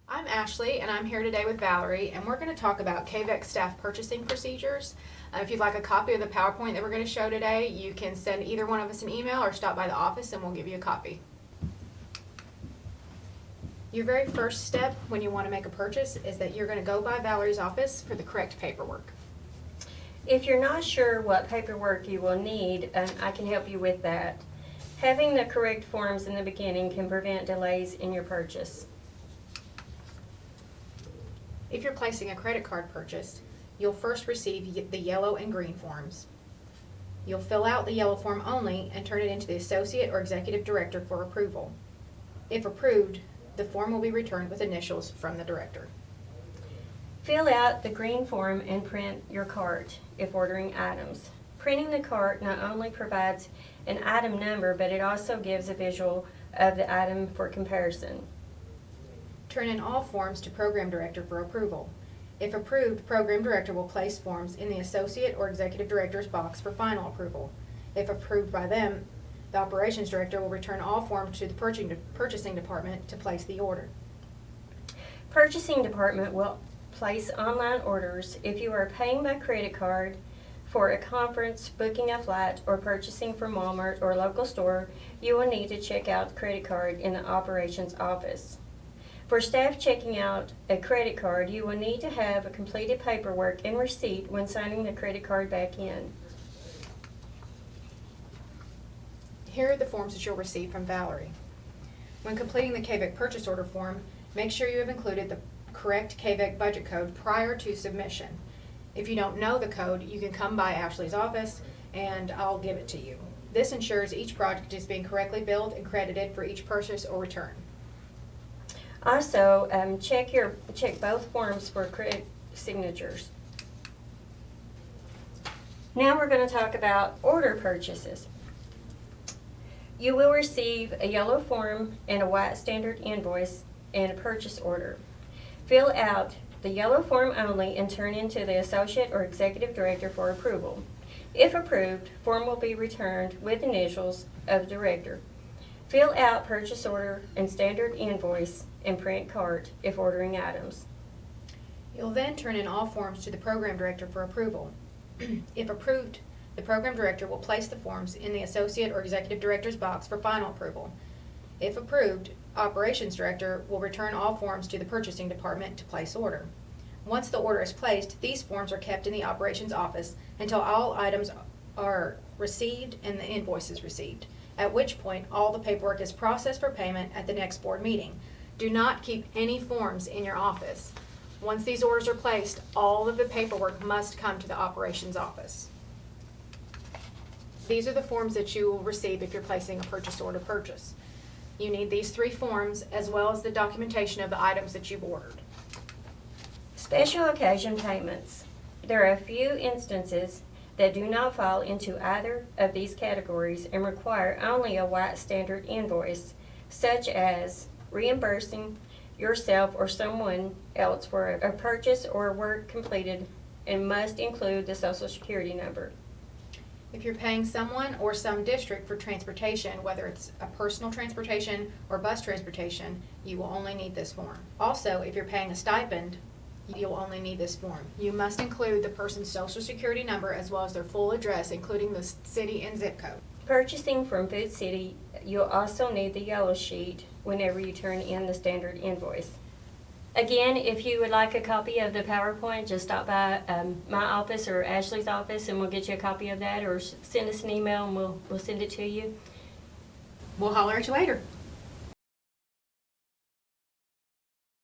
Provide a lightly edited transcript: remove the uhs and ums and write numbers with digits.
I'm Ashley, and I'm here today with Valerie, and we're going to talk about KVEC staff purchasing procedures. If you'd like a copy of the PowerPoint that we're going to show today, you can send either one of us an email or stop by the office and we'll give you a copy. Your very first step when you want to make a purchase is that you're going to go by Valerie's office for the correct paperwork. If you're not sure what paperwork you will need, I can help you with that. Having the correct forms in the beginning can prevent delays in your purchase. If you're placing a credit card purchase, you'll first receive the yellow and green forms. You'll fill out the yellow form only and turn it into the associate or executive director for approval. If approved, the form will be returned with initials from the director. Fill out the green form and print your cart if ordering items. Printing the cart not only provides an item number, but it also gives a visual of the item for comparison. Turn in all forms to Program Director for approval. If approved, Program Director will place forms in the Associate or Executive Director's box for final approval. If approved by them, the Operations Director will return all forms to the Purchasing Department to place the order. Purchasing Department will place online orders if you are paying by credit card for a conference, booking a flight, or purchasing from Walmart or local store. You will need to check out the credit card in the operations office. For staff checking out a credit card, you will need to have a completed paperwork and receipt when signing the credit card back in. Here are the forms that you'll receive from Valerie. When completing the KVEC purchase order form, make sure you have included the correct KVEC budget code prior to submission. If you don't know the code, you can come by Ashley's office and I'll give it to you. This ensures each project is being correctly billed and credited for each purchase or return. Also, check both forms for correct signatures. Now we're going to talk about order purchases. You will receive a yellow form and a white standard invoice and a purchase order. Fill out the yellow form only and turn into the Associate or Executive Director for approval. If approved, form will be returned with initials of the Director. Fill out purchase order and standard invoice and print cart if ordering items. You'll then turn in all forms to the Program Director for approval. If approved, the Program Director will place the forms in the Associate or Executive Director's box for final approval. If approved, Operations Director will return all forms to the Purchasing Department to place order. Once the order is placed, these forms are kept in the Operations office until all items are received and the invoice is received, at which point all the paperwork is processed for payment at the next board meeting. Do not keep any forms in your office. Once these orders are placed, all of the paperwork must come to the Operations office. These are the forms that you will receive if you're placing a purchase order purchase. You need these 3 forms as well as the documentation of the items that you've ordered. Special occasion payments. There are a few instances that do not fall into either of these categories and require only a white standard invoice, such as reimbursing yourself or someone else for a purchase or work completed, and must include the Social Security number. If you're paying someone or some district for transportation, whether it's a personal transportation or bus transportation, you will only need this form. Also, if you're paying a stipend, you'll only need this form. You must include the person's Social Security number as well as their full address, including the city and zip code. Purchasing from Food City, you'll also need the yellow sheet whenever you turn in the standard invoice. Again, if you would like a copy of the PowerPoint, just stop by my office or Ashley's office and we'll get you a copy of that, or send us an email and we'll send it to you. We'll holler at you later.